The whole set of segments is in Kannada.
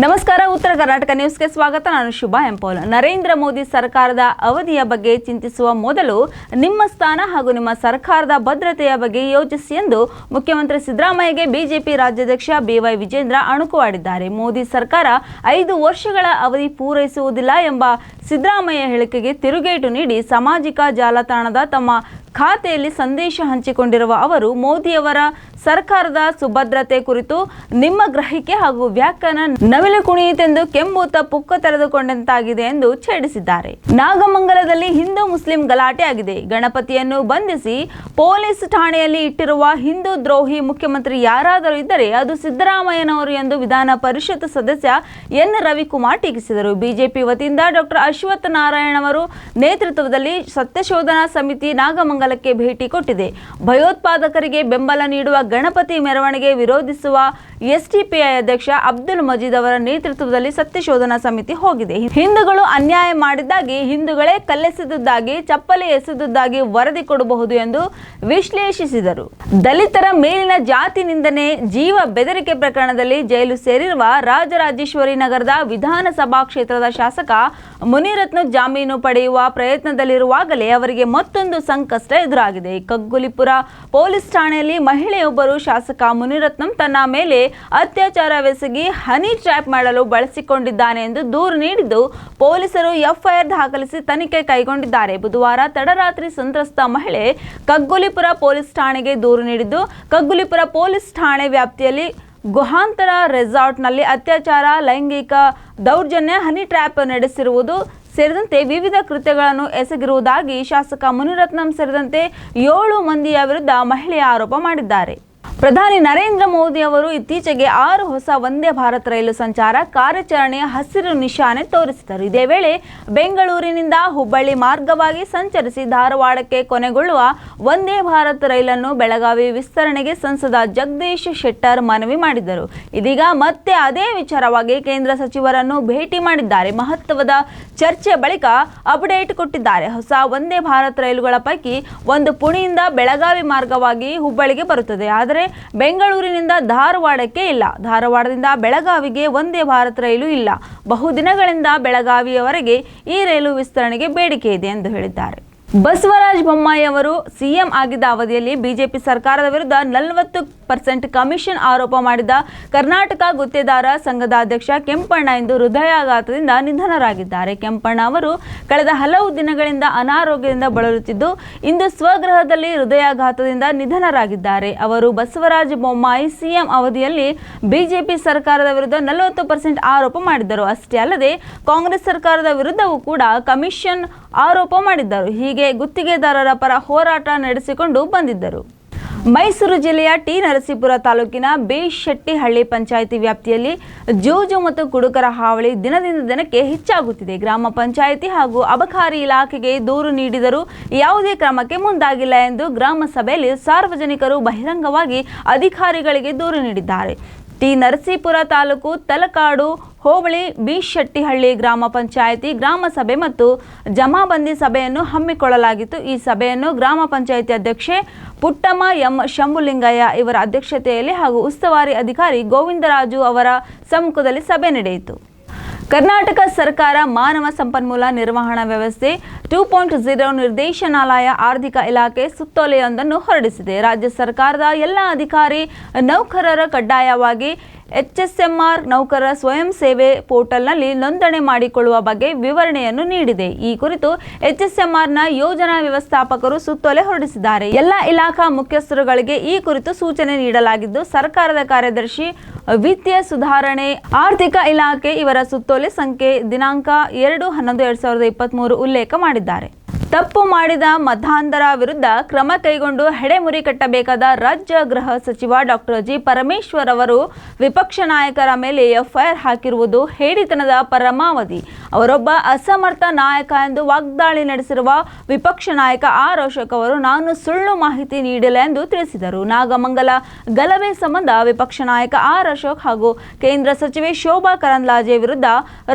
ನಮಸ್ಕಾರ, ಉತ್ತರ ಕರ್ನಾಟಕ ನ್ಯೂಸ್ಗೆ ಸ್ವಾಗತ. ನಾನು ಶುಭಾ ಎಂಪೋಲ್. ನರೇಂದ್ರ ಮೋದಿ ಸರ್ಕಾರದ ಅವಧಿಯ ಬಗ್ಗೆ ಚಿಂತಿಸುವ ಮೊದಲು ನಿಮ್ಮ ಸ್ಥಾನ ಹಾಗೂ ನಿಮ್ಮ ಸರ್ಕಾರದ ಭದ್ರತೆಯ ಬಗ್ಗೆ ಯೋಚಿಸಿ ಎಂದು ಮುಖ್ಯಮಂತ್ರಿ ಸಿದ್ದರಾಮಯ್ಯಗೆ ಬಿಜೆಪಿ ರಾಜ್ಯಾಧ್ಯಕ್ಷ ಬಿವೈ ವಿಜೇಂದ್ರ ಅಣುಕುವಾಡಿದ್ದಾರೆ. ಮೋದಿ ಸರ್ಕಾರ 5 ವರ್ಷಗಳ ಅವಧಿ ಪೂರೈಸುವುದಿಲ್ಲ ಎಂಬ ಸಿದ್ದರಾಮಯ್ಯ ಹೇಳಿಕೆಗೆ ತಿರುಗೇಟು ನೀಡಿ ಸಾಮಾಜಿಕ ಜಾಲತಾಣದ ತಮ್ಮ ಖಾತೆಯಲ್ಲಿ ಸಂದೇಶ ಹಂಚಿಕೊಂಡಿರುವ ಅವರು, ಮೋದಿಯವರ ಸರ್ಕಾರದ ಸುಭದ್ರತೆ ಕುರಿತು ನಿಮ್ಮ ಗ್ರಹಿಕೆ ಹಾಗೂ ವ್ಯಾಖ್ಯಾನ ನವಿಲು ಕುಣಿಯಿತೆಂದು ಕೆಂಬೂತ ಪುಕ್ಕ ತೆರೆದುಕೊಂಡಂತಾಗಿದೆ ಎಂದು ಛೇಡಿಸಿದ್ದಾರೆ. ನಾಗಮಂಗಲದಲ್ಲಿ ಹಿಂದೂ ಮುಸ್ಲಿಂ ಗಲಾಟೆ ಆಗಿದೆ. ಗಣಪತಿಯನ್ನು ಬಂಧಿಸಿ ಪೊಲೀಸ್ ಠಾಣೆಯಲ್ಲಿ ಇಟ್ಟಿರುವ ಹಿಂದೂ ದ್ರೋಹಿ ಮುಖ್ಯಮಂತ್ರಿ ಯಾರಾದರೂ ಇದ್ದರೆ ಅದು ಸಿದ್ದರಾಮಯ್ಯನವರು ಎಂದು ವಿಧಾನ ಪರಿಷತ್ ಸದಸ್ಯ ಎನ್ ರವಿಕುಮಾರ್ ಟೀಕಿಸಿದರು. ಬಿಜೆಪಿ ವತಿಯಿಂದ ಡಾಕ್ಟರ್ ಅಶ್ವಥ್ ನಾರಾಯಣ್ ಅವರು ನೇತೃತ್ವದಲ್ಲಿ ಸತ್ಯಶೋಧನಾ ಸಮಿತಿ ನಾಗಮಂಗಲಕ್ಕೆ ಭೇಟಿ ಕೊಟ್ಟಿದೆ. ಭಯೋತ್ಪಾದಕರಿಗೆ ಬೆಂಬಲ ನೀಡುವ ಗಣಪತಿ ಮೆರವಣಿಗೆ ವಿರೋಧಿಸುವ ಎಸ್ಡಿಪಿಐ ಅಧ್ಯಕ್ಷ ಅಬ್ದುಲ್ ಮಜೀದ್ ಅವರ ನೇತೃತ್ವದಲ್ಲಿ ಸತ್ಯಶೋಧನಾ ಸಮಿತಿ ಹೋಗಿದೆ. ಹಿಂದೂಗಳು ಅನ್ಯಾಯ ಮಾಡಿದ್ದಾಗಿ, ಹಿಂದೂಗಳೇ ಕಲ್ಲೆಸೆದಿದ್ದಾಗಿ, ಚಪ್ಪಲಿ ಎಸೆದಿದ್ದಾಗಿ ವರದಿ ಕೊಡಬಹುದು ಎಂದು ವಿಶ್ಲೇಷಿಸಿದರು. ದಲಿತರ ಮೇಲಿನ ಜಾತಿ ನಿಂದನೆ, ಜೀವ ಬೆದರಿಕೆ ಪ್ರಕರಣದಲ್ಲಿ ಜೈಲು ಸೇರಿರುವ ರಾಜರಾಜೇಶ್ವರಿ ನಗರದ ವಿಧಾನಸಭಾ ಕ್ಷೇತ್ರದ ಶಾಸಕ ಮುನಿರತ್ನ ಜಾಮೀನು ಪಡೆಯುವ ಪ್ರಯತ್ನದಲ್ಲಿರುವಾಗಲೇ ಅವರಿಗೆ ಮತ್ತೊಂದು ಸಂಕಷ್ಟ ಎದುರಾಗಿದೆ. ಕಗ್ಗುಲಿಪುರ ಪೊಲೀಸ್ ಠಾಣೆಯಲ್ಲಿ ಮಹಿಳೆಯೊಬ್ಬರು ಶಾಸಕ ಮುನಿರತ್ನಂ ತನ್ನ ಮೇಲೆ ಅತ್ಯಾಚಾರವೆಸಗಿ ಹನಿ ಟ್ರ್ಯಾಪ್ ಮಾಡಲು ಬಳಸಿಕೊಂಡಿದ್ದಾನೆ ಎಂದು ದೂರು ನೀಡಿದ್ದು, ಪೊಲೀಸರು ಎಫ್ಐಆರ್ ದಾಖಲಿಸಿ ತನಿಖೆ ಕೈಗೊಂಡಿದ್ದಾರೆ. ಬುಧವಾರ ತಡರಾತ್ರಿ ಸಂತ್ರಸ್ತ ಮಹಿಳೆ ಕಗ್ಗುಲಿಪುರ ಪೊಲೀಸ್ ಠಾಣೆಗೆ ದೂರು ನೀಡಿದ್ದು, ಕಗ್ಗುಲಿಪುರ ಪೊಲೀಸ್ ಠಾಣೆ ವ್ಯಾಪ್ತಿಯಲ್ಲಿ ಗುಹಾಂತರ ರೆಸಾರ್ಟ್ನಲ್ಲಿ ಅತ್ಯಾಚಾರ, ಲೈಂಗಿಕ ದೌರ್ಜನ್ಯ, ಹನಿ ಟ್ರ್ಯಾಪ್ ನಡೆಸಿರುವುದು ಸೇರಿದಂತೆ ವಿವಿಧ ಕೃತ್ಯಗಳನ್ನು ಎಸಗಿರುವುದಾಗಿ ಶಾಸಕ ಮುನಿರತ್ನಂ ಸೇರಿದಂತೆ 7 ಮಂದಿಯ ವಿರುದ್ಧ ಮಹಿಳೆ ಆರೋಪ ಮಾಡಿದ್ದಾರೆ. ಪ್ರಧಾನಿ ನರೇಂದ್ರ ಮೋದಿ ಅವರು ಇತ್ತೀಚೆಗೆ 6 ಹೊಸ ವಂದೇ ಭಾರತ್ ರೈಲು ಸಂಚಾರ ಕಾರ್ಯಾಚರಣೆಯ ಹಸಿರು ನಿಶಾನೆ ತೋರಿಸಿದರು. ಇದೇ ವೇಳೆ ಬೆಂಗಳೂರಿನಿಂದ ಹುಬ್ಬಳ್ಳಿ ಮಾರ್ಗವಾಗಿ ಸಂಚರಿಸಿ ಧಾರವಾಡಕ್ಕೆ ಕೊನೆಗೊಳ್ಳುವ ವಂದೇ ಭಾರತ್ ರೈಲನ್ನು ಬೆಳಗಾವಿ ವಿಸ್ತರಣೆಗೆ ಸಂಸದ ಜಗದೀಶ್ ಶೆಟ್ಟರ್ ಮನವಿ ಮಾಡಿದ್ದರು. ಇದೀಗ ಮತ್ತೆ ಅದೇ ವಿಚಾರವಾಗಿ ಕೇಂದ್ರ ಸಚಿವರನ್ನು ಭೇಟಿ ಮಾಡಿದ್ದಾರೆ. ಮಹತ್ವದ ಚರ್ಚೆ ಬಳಿಕ ಅಪ್ಡೇಟ್ ಕೊಟ್ಟಿದ್ದಾರೆ. ಹೊಸ ವಂದೇ ಭಾರತ್ ರೈಲುಗಳ ಪೈಕಿ ಒಂದು ಪುಣೆಯಿಂದ ಬೆಳಗಾವಿ ಮಾರ್ಗವಾಗಿ ಹುಬ್ಬಳ್ಳಿಗೆ ಬರುತ್ತದೆ. ಆದರೆ ಬೆಂಗಳೂರಿನಿಂದ ಧಾರವಾಡಕ್ಕೆ ಇಲ್ಲ. ಧಾರವಾಡದಿಂದ ಬೆಳಗಾವಿಗೆ ವಂದೇ ಭಾರತ್ ರೈಲು ಇಲ್ಲ. ಬಹುದಿನಗಳಿಂದ ಬೆಳಗಾವಿಯವರೆಗೆ ಈ ರೈಲು ವಿಸ್ತರಣೆಗೆ ಬೇಡಿಕೆ ಇದೆ ಎಂದು ಹೇಳಿದ್ದಾರೆ. ಬಸವರಾಜ ಬೊಮ್ಮಾಯಿ ಅವರು ಸಿಎಂ ಆಗಿದ್ದ ಅವಧಿಯಲ್ಲಿ ಬಿಜೆಪಿ ಸರ್ಕಾರದ ವಿರುದ್ಧ 40% ಕಮಿಷನ್ ಆರೋಪ ಮಾಡಿದ ಕರ್ನಾಟಕ ಗುತ್ತೇದಾರ ಸಂಘದ ಅಧ್ಯಕ್ಷ ಕೆಂಪಣ್ಣ ಇಂದು ಹೃದಯಾಘಾತದಿಂದ ನಿಧನರಾಗಿದ್ದಾರೆ. ಕೆಂಪಣ್ಣ ಅವರು ಕಳೆದ ಹಲವು ದಿನಗಳಿಂದ ಅನಾರೋಗ್ಯದಿಂದ ಬಳಲುತ್ತಿದ್ದು, ಇಂದು ಸ್ವಗೃಹದಲ್ಲಿ ಹೃದಯಾಘಾತದಿಂದ ನಿಧನರಾಗಿದ್ದಾರೆ. ಅವರು ಬಸವರಾಜ ಬೊಮ್ಮಾಯಿ ಸಿಎಂ ಅವಧಿಯಲ್ಲಿ ಬಿಜೆಪಿ ಸರ್ಕಾರದ ವಿರುದ್ಧ 40% ಆರೋಪ ಮಾಡಿದ್ದರು. ಅಷ್ಟೇ ಅಲ್ಲದೆ ಕಾಂಗ್ರೆಸ್ ಸರ್ಕಾರದ ವಿರುದ್ಧವೂ ಕೂಡ ಕಮಿಷನ್ ಆರೋಪ ಮಾಡಿದ್ದರು. ಹೀಗೆ ಗುತ್ತಿಗೆದಾರರ ಪರ ಹೋರಾಟ ನಡೆಸಿಕೊಂಡು ಬಂದಿದ್ದರು. ಮೈಸೂರು ಜಿಲ್ಲೆಯ ಟಿ ನರಸೀಪುರ ತಾಲೂಕಿನ ಬೇಶೆಟ್ಟಿಹಳ್ಳಿ ಪಂಚಾಯಿತಿ ವ್ಯಾಪ್ತಿಯಲ್ಲಿ ಜೂಜು ಮತ್ತು ಕುಡುಕರ ಹಾವಳಿ ದಿನದಿಂದ ದಿನಕ್ಕೆ ಹೆಚ್ಚಾಗುತ್ತಿದೆ. ಗ್ರಾಮ ಪಂಚಾಯಿತಿ ಹಾಗೂ ಅಬಕಾರಿ ಇಲಾಖೆಗೆ ದೂರು ನೀಡಿದರೂ ಯಾವುದೇ ಕ್ರಮಕ್ಕೆ ಮುಂದಾಗಿಲ್ಲ ಎಂದು ಗ್ರಾಮ ಸಭೆಯಲ್ಲಿ ಸಾರ್ವಜನಿಕರು ಬಹಿರಂಗವಾಗಿ ಅಧಿಕಾರಿಗಳಿಗೆ ದೂರು ನೀಡಿದ್ದಾರೆ. ಟಿ ನರಸೀಪುರ ತಾಲೂಕು ತಲಕಾಡು ಹೋಬಳಿ ಬಿಶೆಟ್ಟಿಹಳ್ಳಿ ಗ್ರಾಮ ಪಂಚಾಯಿತಿ ಗ್ರಾಮ ಸಭೆ ಮತ್ತು ಜಮಾಬಂದಿ ಸಭೆಯನ್ನು ಹಮ್ಮಿಕೊಳ್ಳಲಾಗಿತ್ತು. ಈ ಸಭೆಯನ್ನು ಗ್ರಾಮ ಪಂಚಾಯಿತಿ ಅಧ್ಯಕ್ಷೆ ಪುಟ್ಟಮ್ಮ ಎಂ ಶಂಭುಲಿಂಗಯ್ಯ ಇವರ ಅಧ್ಯಕ್ಷತೆಯಲ್ಲಿ ಹಾಗೂ ಉಸ್ತುವಾರಿ ಅಧಿಕಾರಿ ಗೋವಿಂದರಾಜು ಅವರ ಸಮ್ಮುಖದಲ್ಲಿ ಸಭೆ ನಡೆಯಿತು. ಕರ್ನಾಟಕ ಸರ್ಕಾರ ಮಾನವ ಸಂಪನ್ಮೂಲ ನಿರ್ವಹಣಾ ವ್ಯವಸ್ಥೆ 2.0 ನಿರ್ದೇಶನಾಲಯ ಆರ್ಥಿಕ ಇಲಾಖೆ ಸುತ್ತೋಲೆಯೊಂದನ್ನು ಹೊರಡಿಸಿದೆ. ರಾಜ್ಯ ಸರ್ಕಾರದ ಎಲ್ಲ ಅಧಿಕಾರಿ ನೌಕರರ ಕಡ್ಡಾಯವಾಗಿ HSMR ನೌಕರರ ಸ್ವಯಂ ಸೇವೆ ಪೋರ್ಟಲ್ನಲ್ಲಿ ನೋಂದಣಿ ಮಾಡಿಕೊಳ್ಳುವ ಬಗ್ಗೆ ವಿವರಣೆಯನ್ನು ನೀಡಿದೆ. ಈ ಕುರಿತು HSMRನ ಯೋಜನಾ ವ್ಯವಸ್ಥಾಪಕರು ಸುತ್ತೋಲೆ ಹೊರಡಿಸಿದ್ದಾರೆ. ಎಲ್ಲ ಇಲಾಖಾ ಮುಖ್ಯಸ್ಥರುಗಳಿಗೆ ಈ ಕುರಿತು ಸೂಚನೆ ನೀಡಲಾಗಿದ್ದು, ಸರ್ಕಾರದ ಕಾರ್ಯದರ್ಶಿ ವಿತ್ತೀಯ ಸುಧಾರಣೆ ಆರ್ಥಿಕ ಇಲಾಖೆ ಇವರ ಸುತ್ತೋಲೆ ಸಂಖ್ಯೆ ದಿನಾಂಕ 2/11/2023 ಉಲ್ಲೇಖ ಮಾಡಿದ್ದಾರೆ. ತಪ್ಪು ಮಾಡಿದ ಮತಾಂಧರ ವಿರುದ್ಧ ಕ್ರಮ ಕೈಗೊಂಡು ಹೆಡೆಮುರಿ ಕಟ್ಟಬೇಕಾದ ರಾಜ್ಯ ಗೃಹ ಸಚಿವ ಡಾಕ್ಟರ್ ಜಿ ಪರಮೇಶ್ವರ್ ಅವರು ವಿಪಕ್ಷ ನಾಯಕರ ಮೇಲೆ ಎಫ್ಐಆರ್ ಹಾಕಿರುವುದು ಹೇಡಿತನದ ಪರಮಾವಧಿ. ಅವರೊಬ್ಬ ಅಸಮರ್ಥ ನಾಯಕ ಎಂದು ವಾಗ್ದಾಳಿ ನಡೆಸಿರುವ ವಿಪಕ್ಷ ನಾಯಕ ಆರ್ ಅಶೋಕ್ ಅವರು ನಾನು ಸುಳ್ಳು ಮಾಹಿತಿ ನೀಡಿಲ್ಲ ಎಂದು ತಿಳಿಸಿದರು. ನಾಗಮಂಗಲ ಗಲಭೆ ಸಂಬಂಧ ವಿಪಕ್ಷ ನಾಯಕ ಆರ್ ಅಶೋಕ್ ಹಾಗೂ ಕೇಂದ್ರ ಸಚಿವೆ ಶೋಭಾ ಕರಂದ್ಲಾಜೆ ವಿರುದ್ಧ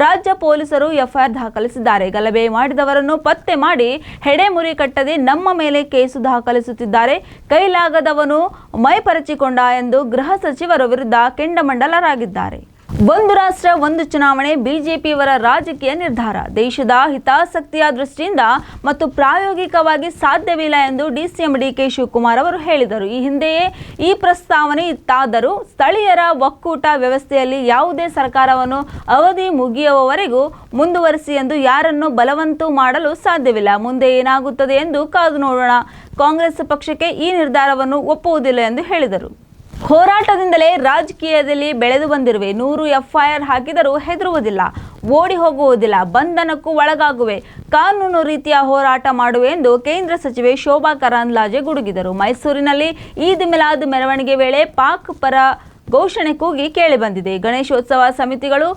ರಾಜ್ಯ ಪೊಲೀಸರು ಎಫ್ಐಆರ್ ದಾಖಲಿಸಿದ್ದಾರೆ. ಗಲಭೆ ಮಾಡಿದವರನ್ನು ಪತ್ತೆ ಮಾಡಿ ಹೆಡೆಮುರಿ ಕಟ್ಟದೆ ನಮ್ಮ ಮೇಲೆ ಕೇಸು ದಾಖಲಿಸುತ್ತಿದ್ದಾರೆ. ಕೈಲಾಗದವನು ಮೈಪರಚಿಕೊಂಡ ಎಂದು ಗೃಹ ಸಚಿವರ ವಿರುದ್ಧ ಕೆಂಡಮಂಡಲರಾಗಿದ್ದಾರೆ. ಒಂದು ರಾಷ್ಟ್ರ ಒಂದು ಚುನಾವಣೆ ಬಿಜೆಪಿಯವರ ರಾಜಕೀಯ ನಿರ್ಧಾರ ದೇಶದ ಹಿತಾಸಕ್ತಿಯ ದೃಷ್ಟಿಯಿಂದ ಮತ್ತು ಪ್ರಾಯೋಗಿಕವಾಗಿ ಸಾಧ್ಯವಿಲ್ಲ ಎಂದು ಡಿಸಿಎಂ ಡಿಕೆ ಶಿವಕುಮಾರ್ ಅವರು ಹೇಳಿದರು. ಈ ಹಿಂದೆಯೇ ಈ ಪ್ರಸ್ತಾವನೆ ಇತ್ತಾದರೂ ಸ್ಥಳೀಯರ ಒಕ್ಕೂಟ ವ್ಯವಸ್ಥೆಯಲ್ಲಿ ಯಾವುದೇ ಸರ್ಕಾರವನ್ನು ಅವಧಿ ಮುಗಿಯುವವರೆಗೂ ಮುಂದುವರಿಸಿ ಎಂದು ಯಾರನ್ನು ಬಲವಂತ ಮಾಡಲು ಸಾಧ್ಯವಿಲ್ಲ. ಮುಂದೆ ಏನಾಗುತ್ತದೆ ಎಂದು ಕಾದು ನೋಡೋಣ. ಕಾಂಗ್ರೆಸ್ ಪಕ್ಷಕ್ಕೆ ಈ ನಿರ್ಧಾರವನ್ನು ಒಪ್ಪುವುದಿಲ್ಲ ಎಂದು ಹೇಳಿದರು. ಹೋರಾಟದಿಂದಲೇ ರಾಜಕೀಯದಲ್ಲಿ ಬೆಳೆದು ಬಂದಿರುವೆ. 100 FIR ಹಾಕಿದರೂ ಹೆದರುವುದಿಲ್ಲ, ಓಡಿ ಹೋಗುವುದಿಲ್ಲ, ಬಂಧನಕ್ಕೂ ಒಳಗಾಗುವೆ, ಕಾನೂನು ರೀತಿಯ ಹೋರಾಟ ಮಾಡುವೆ ಎಂದು ಕೇಂದ್ರ ಸಚಿವೆ ಶೋಭಾ ಕರಂದ್ಲಾಜೆ ಗುಡುಗಿದರು. ಮೈಸೂರಿನಲ್ಲಿ ಈದ್ ಮಿಲಾದ್ ಮೆರವಣಿಗೆ ವೇಳೆ ಪಾಕ್ ಪರ ಘೋಷಣೆ ಕೂಗಿ ಕೇಳಿಬಂದಿದೆ. ಗಣೇಶೋತ್ಸವ ಸಮಿತಿಗಳು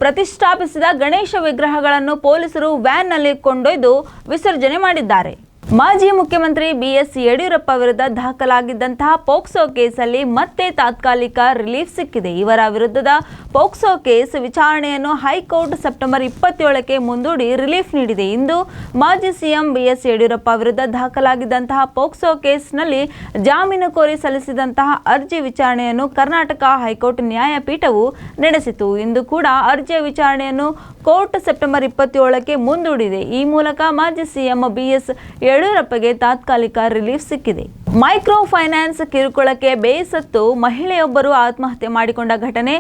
ಪ್ರತಿಷ್ಠಾಪಿಸಿದ ಗಣೇಶ ವಿಗ್ರಹಗಳನ್ನು ಪೊಲೀಸರು ವ್ಯಾನ್ನಲ್ಲಿ ಕೊಂಡೊಯ್ದು ವಿಸರ್ಜನೆ ಮಾಡಿದ್ದಾರೆ. ಮಾಜಿ ಮುಖ್ಯಮಂತ್ರಿ BS ಯಡಿಯೂರಪ್ಪ ವಿರುದ್ಧ ದಾಖಲಾಗಿದ್ದಂತಹ ಪೋಕ್ಸೋ ಕೇಸಲ್ಲಿ ಮತ್ತೆ ತಾತ್ಕಾಲಿಕ ರಿಲೀಫ್ ಸಿಕ್ಕಿದೆ. ಇವರ ವಿರುದ್ಧದ ಪೋಕ್ಸೋ ಕೇಸ್ ವಿಚಾರಣೆಯನ್ನು ಹೈಕೋರ್ಟ್ ಸೆಪ್ಟೆಂಬರ್ 27ಕ್ಕೆ ಮುಂದೂಡಿ ರಿಲೀಫ್ ನೀಡಿದೆ. ಇಂದು ಮಾಜಿ ಸಿಎಂ BS ಯಡಿಯೂರಪ್ಪ ವಿರುದ್ಧ ದಾಖಲಾಗಿದ್ದಂತಹ ಪೋಕ್ಸೋ ಕೇಸ್ನಲ್ಲಿ ಜಾಮೀನು ಕೋರಿ ಸಲ್ಲಿಸಿದಂತಹ ಅರ್ಜಿ ವಿಚಾರಣೆಯನ್ನು ಕರ್ನಾಟಕ ಹೈಕೋರ್ಟ್ ನ್ಯಾಯಪೀಠವು ನಡೆಸಿತು. ಇಂದು ಕೂಡ ಅರ್ಜಿಯ ವಿಚಾರಣೆಯನ್ನು ಕೋರ್ಟ್ ಸೆಪ್ಟೆಂಬರ್ 27ಕ್ಕೆ ಮುಂದೂಡಿದೆ. ಈ ಮೂಲಕ ಮಾಜಿ ಸಿಎಂ BS ಯಡಿಯೂರಪ್ಪಗೆ ತಾತ್ಕಾಲಿಕ ರಿಲೀಫ್ ಸಿಕ್ಕಿದೆ. ಮೈಕ್ರೋ ಫೈನಾನ್ಸ್ ಕಿರುಕುಳಕ್ಕೆ ಬೇಸತ್ತು ಮಹಿಳೆಯೊಬ್ಬರು ಆತ್ಮಹತ್ಯೆ ಮಾಡಿಕೊಂಡ ಘಟನೆ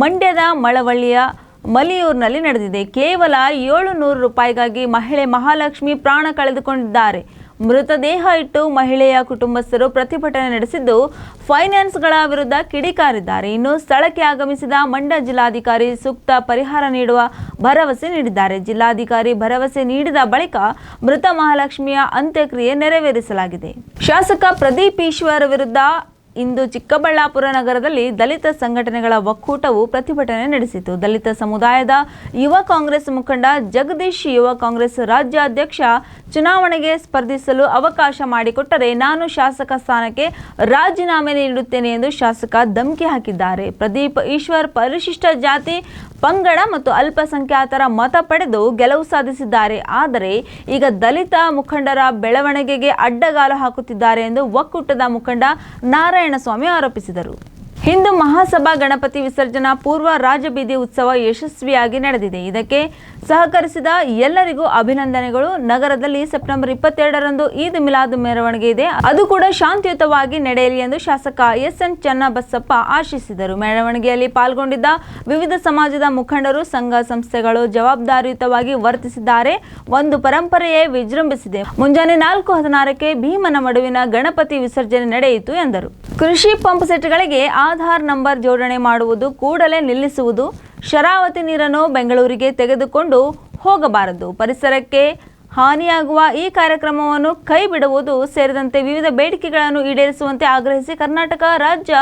ಮಂಡ್ಯದ ಮಳವಳ್ಳಿಯ ಮಲಿಯೂರಿನಲ್ಲಿ ನಡೆದಿದೆ. ಕೇವಲ 700 ರೂಪಾಯಿಗಾಗಿ ಮಹಿಳೆ ಮಹಾಲಕ್ಷ್ಮಿ ಪ್ರಾಣ ಕಳೆದುಕೊಂಡಿದ್ದಾರೆ. ಮೃತದೇಹ ಇಟ್ಟು ಮಹಿಳೆಯ ಕುಟುಂಬಸ್ಥರು ಪ್ರತಿಭಟನೆ ನಡೆಸಿದ್ದು ಫೈನಾನ್ಸ್ಗಳ ವಿರುದ್ಧ ಕಿಡಿಕಾರಿದ್ದಾರೆ. ಇನ್ನು ಸ್ಥಳಕ್ಕೆ ಆಗಮಿಸಿದ ಮಂಡ್ಯ ಜಿಲ್ಲಾಧಿಕಾರಿ ಸೂಕ್ತ ಪರಿಹಾರ ನೀಡುವ ಭರವಸೆ ನೀಡಿದ್ದಾರೆ. ಜಿಲ್ಲಾಧಿಕಾರಿ ಭರವಸೆ ನೀಡಿದ ಬಳಿಕ ಮೃತ ಮಹಾಲಕ್ಷ್ಮಿಯ ಅಂತ್ಯಕ್ರಿಯೆ ನೆರವೇರಿಸಲಾಗಿದೆ. ಶಾಸಕ ಪ್ರದೀಪ್ ಈಶ್ವರ್ ವಿರುದ್ಧ ಇಂದು ಚಿಕ್ಕಬಳ್ಳಾಪುರ ನಗರದಲ್ಲಿ ದಲಿತ ಸಂಘಟನೆಗಳ ಒಕ್ಕೂಟವು ಪ್ರತಿಭಟನೆ ನಡೆಸಿತು. ದಲಿತ ಸಮುದಾಯದ ಯುವ ಕಾಂಗ್ರೆಸ್ ಮುಖಂಡ ಜಗದೀಶ್ ಯುವ ಕಾಂಗ್ರೆಸ್ ರಾಜ್ಯಾಧ್ಯಕ್ಷ ಚುನಾವಣೆಗೆ ಸ್ಪರ್ಧಿಸಲು ಅವಕಾಶ ಮಾಡಿಕೊಟ್ಟರೆ ನಾನು ಶಾಸಕ ಸ್ಥಾನಕ್ಕೆ ರಾಜೀನಾಮೆ ನೀಡುತ್ತೇನೆ ಎಂದು ಶಾಸಕ ಧಮಕಿ ಹಾಕಿದ್ದಾರೆ. ಪ್ರದೀಪ್ ಈಶ್ವರ್ ಪರಿಶಿಷ್ಟ ಜಾತಿ, ಪಂಗಡ ಮತ್ತು ಅಲ್ಪಸಂಖ್ಯಾತರ ಮತ ಪಡೆದು ಗೆಲುವು ಸಾಧಿಸಿದ್ದಾರೆ. ಆದರೆ ಈಗ ದಲಿತ ಮುಖಂಡರ ಬೆಳವಣಿಗೆಗೆ ಅಡ್ಡಗಾಲು ಹಾಕುತ್ತಿದ್ದಾರೆ ಎಂದು ಒಕ್ಕೂಟದ ಮುಖಂಡ ನಾರಾಯಣಸ್ವಾಮಿ ಆರೋಪಿಸಿದರು. ಹಿಂದೂ ಮಹಾಸಭಾ ಗಣಪತಿ ವಿಸರ್ಜನಾ ಪೂರ್ವ ರಾಜಬೀದಿ ಉತ್ಸವ ಯಶಸ್ವಿಯಾಗಿ ನಡೆದಿದೆ. ಇದಕ್ಕೆ ಸಹಕರಿಸಿದ ಎಲ್ಲರಿಗೂ ಅಭಿನಂದನೆಗಳು. ನಗರದಲ್ಲಿ ಸೆಪ್ಟೆಂಬರ್ 22ರಂದು ಈದ್ ಮಿಲಾದ್ ಮೆರವಣಿಗೆ ಇದೆ. ಅದು ಕೂಡ ಶಾಂತಿಯುತವಾಗಿ ನಡೆಯಲಿ ಎಂದು ಶಾಸಕ SN ಚನ್ನಬಸಪ್ಪ ಆಶಿಸಿದರು. ಮೆರವಣಿಗೆಯಲ್ಲಿ ಪಾಲ್ಗೊಂಡಿದ್ದ ವಿವಿಧ ಸಮಾಜದ ಮುಖಂಡರು, ಸಂಘ ಸಂಸ್ಥೆಗಳು ಜವಾಬ್ದಾರಿಯುತವಾಗಿ ವರ್ತಿಸಿದ್ದಾರೆ. ಒಂದು ಪರಂಪರೆಯೇ ವಿಜೃಂಭಿಸಿದೆ. ಮುಂಜಾನೆ 4:16ಕ್ಕೆ ಭೀಮನ ಮಡುವಿನ ಗಣಪತಿ ವಿಸರ್ಜನೆ ನಡೆಯಿತು ಎಂದರು. ಕೃಷಿ ಪಂಪ್ ಸೆಟ್ಗಳಿಗೆ ಆಧಾರ್ ನಂಬರ್ ಜೋಡಣೆ ಮಾಡುವುದು ಕೂಡಲೇ ನಿಲ್ಲಿಸುವುದು, ಶರಾವತಿ ನೀರನ್ನು ಬೆಂಗಳೂರಿಗೆ ತೆಗೆದುಕೊಂಡು ಹೋಗಬಾರದು, ಪರಿಸರಕ್ಕೆ ಹಾನಿಯಾಗುವ ಈ ಕಾರ್ಯಕ್ರಮವನ್ನು ಕೈ ಬಿಡುವುದು ಸೇರಿದಂತೆ ವಿವಿಧ ಬೇಡಿಕೆಗಳನ್ನು ಈಡೇರಿಸುವಂತೆ ಆಗ್ರಹಿಸಿ ಕರ್ನಾಟಕ ರಾಜ್ಯ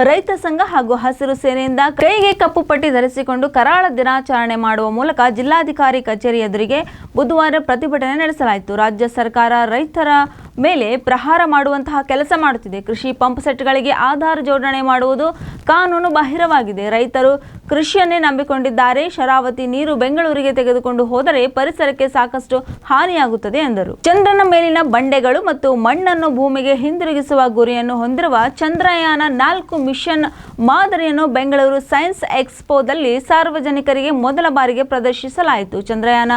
ರೈತ ಸಂಘ ಹಾಗೂ ಹಸಿರು ಸೇನೆಯಿಂದ ಕೈಗೆ ಕಪ್ಪು ಪಟ್ಟಿ ಧರಿಸಿಕೊಂಡು ಕರಾಳ ದಿನಾಚರಣೆ ಮಾಡುವ ಮೂಲಕ ಜಿಲ್ಲಾಧಿಕಾರಿ ಕಚೇರಿ ಎದುರಿಗೆ ಬುಧವಾರ ಪ್ರತಿಭಟನೆ ನಡೆಸಲಾಯಿತು. ರಾಜ್ಯ ಸರ್ಕಾರ ರೈತರ ಮೇಲೆ ಪ್ರಹಾರ ಮಾಡುವಂತಹ ಕೆಲಸ ಮಾಡುತ್ತಿದೆ. ಕೃಷಿ ಪಂಪ್ ಸೆಟ್ಗಳಿಗೆ ಆಧಾರ್ ಜೋಡಣೆ ಮಾಡುವುದು ಕಾನೂನು ಬಾಹಿರವಾಗಿದೆ. ರೈತರು ಕೃಷಿಯನ್ನೇ ನಂಬಿಕೊಂಡಿದ್ದಾರೆ. ಶರಾವತಿ ನೀರು ಬೆಂಗಳೂರಿಗೆ ತೆಗೆದುಕೊಂಡು ಹೋದರೆ ಪರಿಸರಕ್ಕೆ ಸಾಕಷ್ಟು ಹಾನಿಯಾಗುತ್ತದೆ ಎಂದರು. ಚಂದ್ರನ ಮೇಲಿನ ಬಂಡೆಗಳು ಮತ್ತು ಮಣ್ಣನ್ನು ಭೂಮಿಗೆ ಹಿಂದಿರುಗಿಸುವ ಗುರಿಯನ್ನು ಹೊಂದಿರುವ ಚಂದ್ರಯಾನ 4 ಮಿಷನ್ ಮಾದರಿಯನ್ನು ಬೆಂಗಳೂರು ಸೈನ್ಸ್ ಎಕ್ಸ್ಪೋದಲ್ಲಿ ಸಾರ್ವಜನಿಕರಿಗೆ ಮೊದಲ ಬಾರಿಗೆ ಪ್ರದರ್ಶಿಸಲಾಯಿತು. ಚಂದ್ರಯಾನ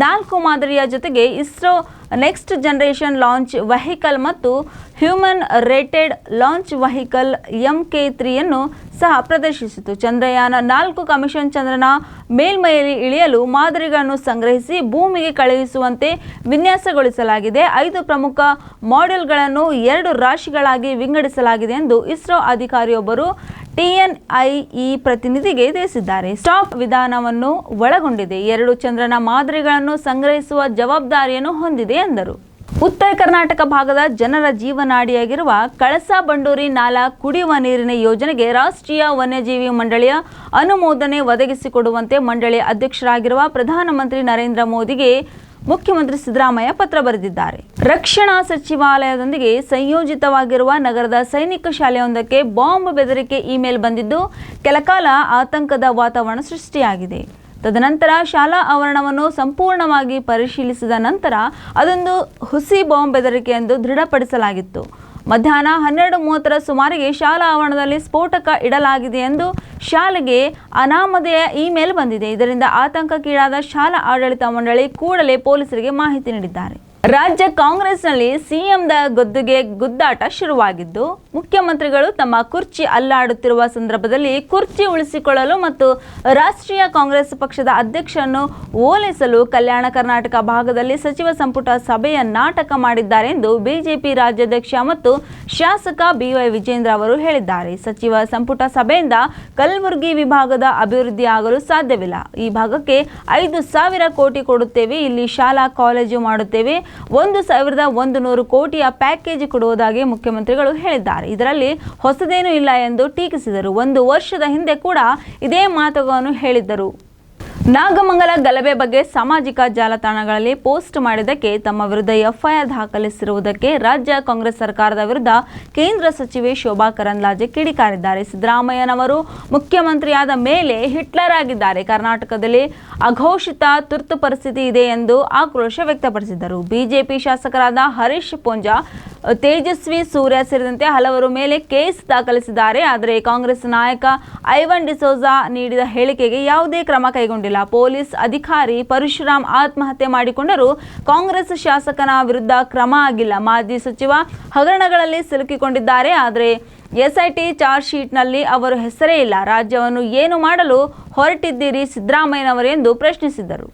4 ಮಾದರಿಯ ಜೊತೆಗೆ ISRO next generation launch vehicle ಮತ್ತು ಹ್ಯೂಮನ್ ರೇಟೆಡ್ ಲಾಂಚ್ ವೆಹಿಕಲ್ MK3ಯನ್ನು ಸಹ ಪ್ರದರ್ಶಿಸಿತು. ಚಂದ್ರಯಾನ 4 ಕಮಿಷನ್ ಚಂದ್ರನ ಮೇಲ್ಮೈಯಲ್ಲಿ ಇಳಿಯಲು ಮಾದರಿಗಳನ್ನು ಸಂಗ್ರಹಿಸಿ ಭೂಮಿಗೆ ಕಳುಹಿಸುವಂತೆ ವಿನ್ಯಾಸಗೊಳಿಸಲಾಗಿದೆ. 5 ಪ್ರಮುಖ ಮಾಡ್ಯೂಲ್ಗಳನ್ನು 2 ರಾಶಿಗಳಾಗಿ ವಿಂಗಡಿಸಲಾಗಿದೆ ಎಂದು ಇಸ್ರೋ ಅಧಿಕಾರಿಯೊಬ್ಬರು TNIE ಪ್ರತಿನಿಧಿಗೆ ತಿಳಿಸಿದ್ದಾರೆ. ಸ್ಟಾಕ್ ವಿಧಾನವನ್ನು ಒಳಗೊಂಡಿದೆ. 2 ಚಂದ್ರನ ಮಾದರಿಗಳನ್ನು ಸಂಗ್ರಹಿಸುವ ಜವಾಬ್ದಾರಿಯನ್ನು ಹೊಂದಿದೆ ಎಂದರು. ಉತ್ತರ ಕರ್ನಾಟಕ ಭಾಗದ ಜನರ ಜೀವನಾಡಿಯಾಗಿರುವ ಕಳಸಾ ಬಂಡೂರಿ ನಾಲಾ ಕುಡಿಯುವ ನೀರಿನ ಯೋಜನೆಗೆ ರಾಷ್ಟ್ರೀಯ ವನ್ಯಜೀವಿ ಮಂಡಳಿಯ ಅನುಮೋದನೆ ಒದಗಿಸಿಕೊಡುವಂತೆ ಮಂಡಳಿಯ ಅಧ್ಯಕ್ಷರಾಗಿರುವ ಪ್ರಧಾನಮಂತ್ರಿ ನರೇಂದ್ರ ಮೋದಿಗೆ ಮುಖ್ಯಮಂತ್ರಿ ಸಿದ್ದರಾಮಯ್ಯ ಪತ್ರ ಬರೆದಿದ್ದಾರೆ. ರಕ್ಷಣಾ ಸಚಿವಾಲಯದೊಂದಿಗೆ ಸಂಯೋಜಿತವಾಗಿರುವ ನಗರದ ಸೈನಿಕ ಶಾಲೆಯೊಂದಕ್ಕೆ ಬಾಂಬ್ ಬೆದರಿಕೆ ಇಮೇಲ್ ಬಂದಿದ್ದು ಕೆಲಕಾಲ ಆತಂಕದ ವಾತಾವರಣ ಸೃಷ್ಟಿಯಾಗಿದೆ. ತದನಂತರ ಶಾಲಾ ಆವರಣವನ್ನು ಸಂಪೂರ್ಣವಾಗಿ ಪರಿಶೀಲಿಸಿದ ನಂತರ ಅದೊಂದು ಹುಸಿ ಬಾಂಬ್ ಬೆದರಿಕೆ ಎಂದು ದೃಢಪಡಿಸಲಾಗಿತ್ತು. ಮಧ್ಯಾಹ್ನ 12:30ರ ಸುಮಾರಿಗೆ ಶಾಲಾ ಆವರಣದಲ್ಲಿ ಸ್ಫೋಟಕ ಇಡಲಾಗಿದೆ ಎಂದು ಶಾಲೆಗೆ ಅನಾಮಧೇಯ ಇಮೇಲ್ ಬಂದಿದೆ. ಇದರಿಂದ ಆತಂಕಕ್ಕೀಡಾದ ಶಾಲಾ ಆಡಳಿತ ಮಂಡಳಿ ಕೂಡಲೇ ಪೊಲೀಸರಿಗೆ ಮಾಹಿತಿ ನೀಡಿದ್ದಾರೆ. ರಾಜ್ಯ ಕಾಂಗ್ರೆಸ್ನಲ್ಲಿ ಸಿಎಂದ ಗದ್ದುಗೆ ಗುದ್ದಾಟ ಶುರುವಾಗಿದ್ದು, ಮುಖ್ಯಮಂತ್ರಿಗಳು ತಮ್ಮ ಕುರ್ಚಿ ಅಲ್ಲಾಡುತ್ತಿರುವ ಸಂದರ್ಭದಲ್ಲಿ ಕುರ್ಚಿ ಉಳಿಸಿಕೊಳ್ಳಲು ಮತ್ತು ರಾಷ್ಟ್ರೀಯ ಕಾಂಗ್ರೆಸ್ ಪಕ್ಷದ ಅಧ್ಯಕ್ಷರನ್ನು ಓಲೈಸಲು ಕಲ್ಯಾಣ ಕರ್ನಾಟಕ ಭಾಗದಲ್ಲಿ ಸಚಿವ ಸಂಪುಟ ಸಭೆಯ ನಾಟಕ ಮಾಡಿದ್ದಾರೆ ಎಂದು ಬಿಜೆಪಿ ರಾಜ್ಯಾಧ್ಯಕ್ಷ ಮತ್ತು ಶಾಸಕ ಬಿವೈ ವಿಜೇಂದ್ರ ಅವರು ಹೇಳಿದ್ದಾರೆ. ಸಚಿವ ಸಂಪುಟ ಸಭೆಯಿಂದ ಕಲಬುರಗಿ ವಿಭಾಗದ ಅಭಿವೃದ್ಧಿ ಆಗಲು ಸಾಧ್ಯವಿಲ್ಲ. ಈ ಭಾಗಕ್ಕೆ 5,000 ಕೋಟಿ ಕೊಡುತ್ತೇವೆ, ಇಲ್ಲಿ ಶಾಲಾ ಕಾಲೇಜು ಮಾಡುತ್ತೇವೆ, 1,100 ಕೋಟಿಯ ಪ್ಯಾಕೇಜ್ ಕೊಡುವುದಾಗಿ ಮುಖ್ಯಮಂತ್ರಿಗಳು ಹೇಳಿದ್ದಾರೆ. ಇದರಲ್ಲಿ ಹೊಸದೇನೂ ಇಲ್ಲ ಎಂದು ಟೀಕಿಸಿದರು. 1 ವರ್ಷದ ಹಿಂದೆ ಕೂಡ ಇದೇ ಮಾತುಗಳನ್ನು ಹೇಳಿದ್ದರು. ನಾಗಮಂಗಲ ಗಲಭೆ ಬಗ್ಗೆ ಸಾಮಾಜಿಕ ಜಾಲತಾಣಗಳಲ್ಲಿ ಪೋಸ್ಟ್ ಮಾಡಿದ್ದಕ್ಕೆ ತಮ್ಮ ವಿರುದ್ಧ ಎಫ್ಐಆರ್ ದಾಖಲಿಸಿರುವುದಕ್ಕೆ ರಾಜ್ಯ ಕಾಂಗ್ರೆಸ್ ಸರ್ಕಾರದ ವಿರುದ್ಧ ಕೇಂದ್ರ ಸಚಿವೆ ಶೋಭಾ ಕರಂದ್ಲಾಜೆ ಕಿಡಿಕಾರಿದ್ದಾರೆ. ಸಿದ್ದರಾಮಯ್ಯನವರು ಮುಖ್ಯಮಂತ್ರಿಯಾದ ಮೇಲೆ ಹಿಟ್ಲರ್ ಆಗಿದ್ದಾರೆ. ಕರ್ನಾಟಕದಲ್ಲಿ ಅಘೋಷಿತ ತುರ್ತು ಪರಿಸ್ಥಿತಿ ಇದೆ ಎಂದು ಆಕ್ರೋಶ ವ್ಯಕ್ತಪಡಿಸಿದರು. ಬಿಜೆಪಿ ಶಾಸಕರಾದ ಹರೀಶ್ ಪೂಂಜಾ, ತೇಜಸ್ವಿ ಸೂರ್ಯ ಸೇರಿದಂತೆ ಹಲವರ ಮೇಲೆ ಕೇಸ್ ದಾಖಲಿಸಿದ್ದಾರೆ. ಆದರೆ ಕಾಂಗ್ರೆಸ್ ನಾಯಕ ಐವನ್ ಡಿಸೋಜಾ ನೀಡಿದ ಹೇಳಿಕೆಗೆ ಯಾವುದೇ ಕ್ರಮ ಕೈಗೊಂಡಿಲ್ಲ. ಪೊಲೀಸ್ ಅಧಿಕಾರಿ ಪರಶುರಾಮ್ ಆತ್ಮಹತ್ಯೆ ಮಾಡಿಕೊಂಡರೂ ಕಾಂಗ್ರೆಸ್ ಶಾಸಕನ ವಿರುದ್ಧ ಕ್ರಮ ಆಗಿಲ್ಲ. ಮಾಜಿ ಸಚಿವ ಹಗರಣಗಳಲ್ಲಿ ಸಿಲುಕಿಕೊಂಡಿದ್ದಾರೆ. ಆದರೆ ಎಸ್ಐಟಿ ಚಾರ್ಜ್ ಶೀಟ್ನಲ್ಲಿ ಅವರ ಹೆಸರೇ ಇಲ್ಲ. ರಾಜ್ಯವನ್ನು ಏನು ಮಾಡಲು ಹೊರಟಿದ್ದೀರಿ ಸಿದ್ದರಾಮಯ್ಯನವರು ಎಂದು ಪ್ರಶ್ನಿಸಿದರು.